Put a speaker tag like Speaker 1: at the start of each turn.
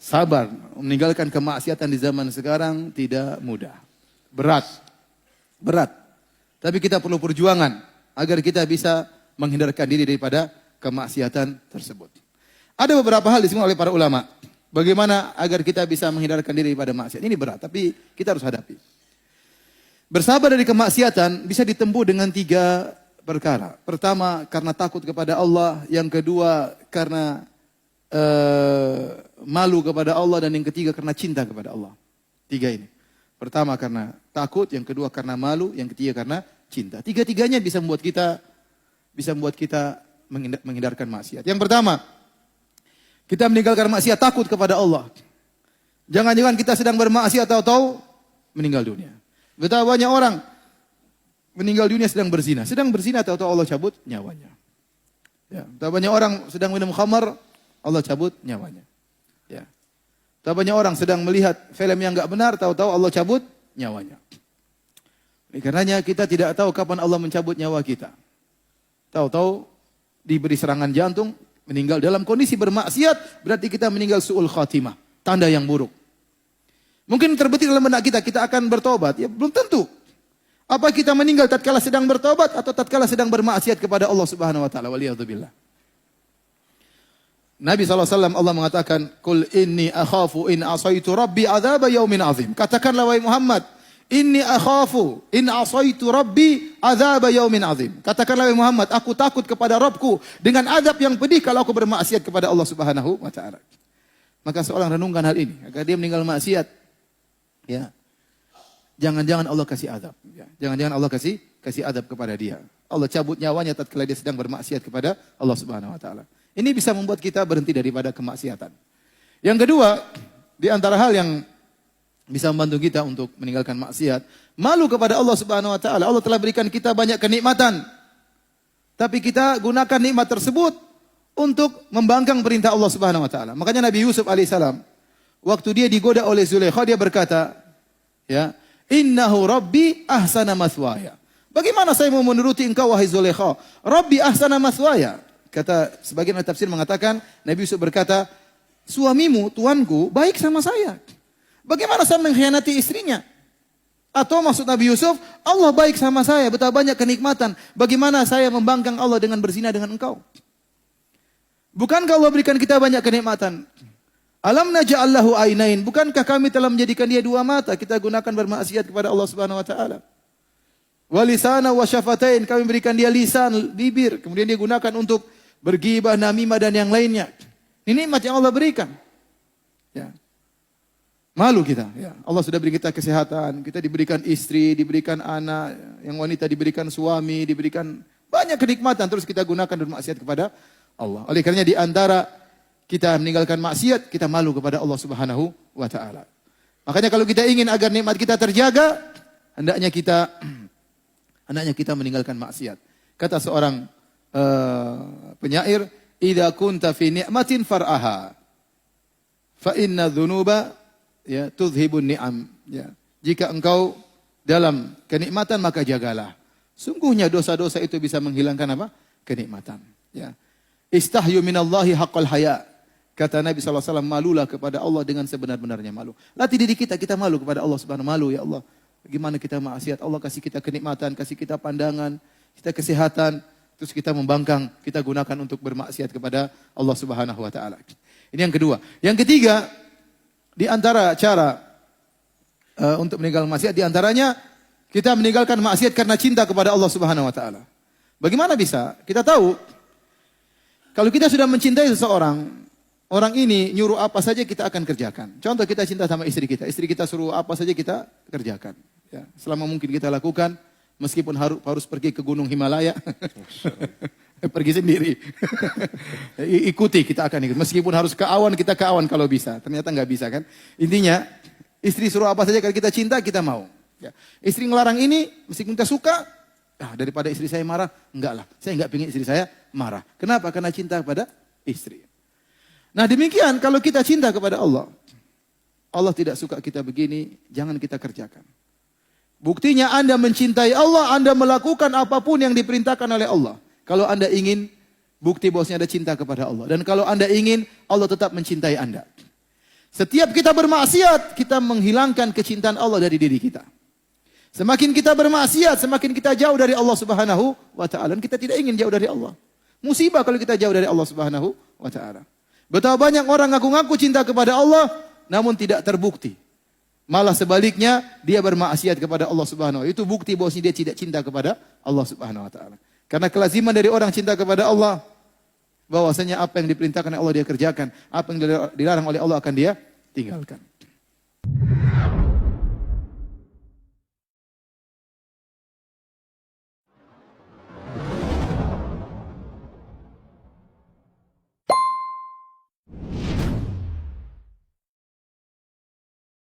Speaker 1: Sabar, meninggalkan kemaksiatan di zaman sekarang tidak mudah. Berat. Tapi kita perlu perjuangan agar kita bisa menghindarkan diri daripada kemaksiatan tersebut. Ada beberapa hal disebut oleh para ulama. Bagaimana agar kita bisa menghindarkan diri daripada maksiat. Ini berat, tapi kita harus hadapi. Bersabar dari kemaksiatan bisa ditempuh dengan 3 perkara. Pertama, karena takut kepada Allah. Yang kedua, karena malu kepada Allah. Dan yang ketiga, karena cinta kepada Allah. 3 ini. Pertama karena takut, yang kedua karena malu, yang ketiga karena cinta. 3-tiganya bisa membuat kita menghindarkan maksiat. Yang pertama, kita meninggalkan maksiat takut kepada Allah. Jangan-jangan kita sedang bermaksiat tahu-tahu meninggal dunia. Betapa banyak orang meninggal dunia sedang berzina tahu-tahu Allah cabut nyawanya. Ya, betapa banyak orang sedang minum khamar, Allah cabut nyawanya. Ya. Betapa banyak orang sedang melihat film yang enggak benar, tahu-tahu Allah cabut nyawanya. Oleh karenanya kita tidak tahu kapan Allah mencabut nyawa kita. Tahu-tahu diberi serangan jantung, meninggal dalam kondisi bermaksiat, berarti kita meninggal su'ul khatimah, tanda yang buruk. Mungkin terbetik dalam benak kita akan bertobat, ya belum tentu. Apa kita meninggal tatkala sedang bertobat atau tatkala sedang bermaksiat kepada Allah Subhanahu wa taala? Waliyadzubillah. Nabi SAW Allah mengatakan, "Qul inni akhafu in asaitu rabbi adzaba yaumin azim." Katakanlah wahai Muhammad, "Inni akhafu in asaitu rabbi adzaba yaumin azim." Katakanlah wahai Muhammad, aku takut kepada Rabbku dengan azab yang pedih kalau aku bermaksiat kepada Allah Subhanahu wa taala. Maka seorang renungkan hal ini, agar dia meninggal maksiat. Ya. Jangan-jangan Allah kasih azab. Ya. Jangan-jangan Allah kasih azab kepada dia. Allah cabut nyawanya tatkala dia sedang bermaksiat kepada Allah Subhanahu wa taala. Ini bisa membuat kita berhenti daripada kemaksiatan. Yang kedua, di antara hal yang bisa membantu kita untuk meninggalkan maksiat, malu kepada Allah Subhanahu wa taala. Allah telah berikan kita banyak kenikmatan. Tapi kita gunakan nikmat tersebut untuk membangkang perintah Allah Subhanahu wa taala. Makanya Nabi Yusuf alaihissalam waktu dia digoda oleh Zulaikha, dia berkata, ya, "Innahu Rabbi ahsana maswaya." Bagaimana saya mau menuruti engkau wahai Zulaikha? Rabbi ahsana maswaya. Kata sebagian tafsir mengatakan, Nabi Yusuf berkata, suamimu, tuanku, baik sama saya. Bagaimana saya mengkhianati istrinya? Atau maksud Nabi Yusuf, Allah baik sama saya, betapa banyak kenikmatan. Bagaimana saya membangkang Allah dengan berzina dengan engkau? Bukankah Allah berikan kita banyak kenikmatan? Alam naja'al lahu ainain. Bukankah kami telah menjadikan dia 2 mata? Kita gunakan bermaksiat kepada Allah Subhanahu wa taala. Wa lisana wa syafatain. Kami berikan dia lisan, bibir. Kemudian dia gunakan untuk bergibah, namimah dan yang lainnya. Ini nikmat yang Allah berikan. Ya. Malu kita. Ya. Allah sudah beri kita kesehatan. Kita diberikan istri, diberikan anak. Yang wanita diberikan suami, diberikan banyak kenikmatan. Terus kita gunakan bermaksiat kepada Allah. Oleh karenanya di antara kita meninggalkan maksiat, kita malu kepada Allah Subhanahu wa taala. Makanya kalau kita ingin agar nikmat kita terjaga, hendaknya kita meninggalkan maksiat. Kata seorang penyair, "Idza kunta fi ni'matin far'aha, fa inna dzunuba ya tudhibun ni'am." Ya. Jika engkau dalam kenikmatan maka jagalah. Sungguhnya dosa-dosa itu bisa menghilangkan apa? Kenikmatan. Ya. Istahyu minallahi haqqal haya. Kata Nabi SAW, malulah kepada Allah dengan sebenar-benarnya malu. Latih diri kita malu kepada Allah Subhanahu wa taala. Malu ya Allah. Bagaimana kita maksiat, Allah kasih kita kenikmatan, kasih kita pandangan, kita kesehatan, terus kita membangkang, kita gunakan untuk bermaksiat kepada Allah Subhanahu wa taala. Ini yang kedua. Yang ketiga, di antara cara untuk meninggalkan maksiat, di antaranya kita meninggalkan maksiat karena cinta kepada Allah Subhanahu wa taala. Bagaimana bisa? Kita tahu kalau kita sudah mencintai seseorang, orang ini nyuruh apa saja kita akan kerjakan. Contoh kita cinta sama istri kita suruh apa saja kita kerjakan. Ya, selama mungkin kita lakukan, meskipun harus pergi ke Gunung Himalaya, pergi sendiri. Ikuti, kita akan ikut. Meskipun harus ke awan, kita ke awan kalau bisa. Ternyata nggak bisa kan. Intinya, istri suruh apa saja kalau kita cinta, kita mau. Ya. Istri ngelarang ini, meskipun kita suka, daripada istri saya marah, enggak lah. Saya enggak ingin istri saya marah. Kenapa? Karena cinta kepada istri. Nah demikian kalau kita cinta kepada Allah, Allah tidak suka kita begini, jangan kita kerjakan. Buktinya Anda mencintai Allah, Anda melakukan apapun yang diperintahkan oleh Allah. Kalau Anda ingin, bukti bahwasanya Anda cinta kepada Allah. Dan kalau Anda ingin, Allah tetap mencintai Anda. Setiap kita bermaksiat, kita menghilangkan kecintaan Allah dari diri kita. Semakin kita bermaksiat, semakin kita jauh dari Allah Subhanahu wa taala. Kita tidak ingin jauh dari Allah. Musibah kalau kita jauh dari Allah Subhanahu wa taala. Betapa banyak orang ngaku-ngaku cinta kepada Allah namun tidak terbukti. Malah sebaliknya dia bermaksiat kepada Allah Subhanahu wa taala. Itu bukti bahwa dia tidak cinta kepada Allah Subhanahu wa taala. Karena kelaziman dari orang cinta kepada Allah bahwasanya apa yang diperintahkan oleh Allah dia kerjakan, apa yang dilarang oleh Allah akan dia tinggalkan.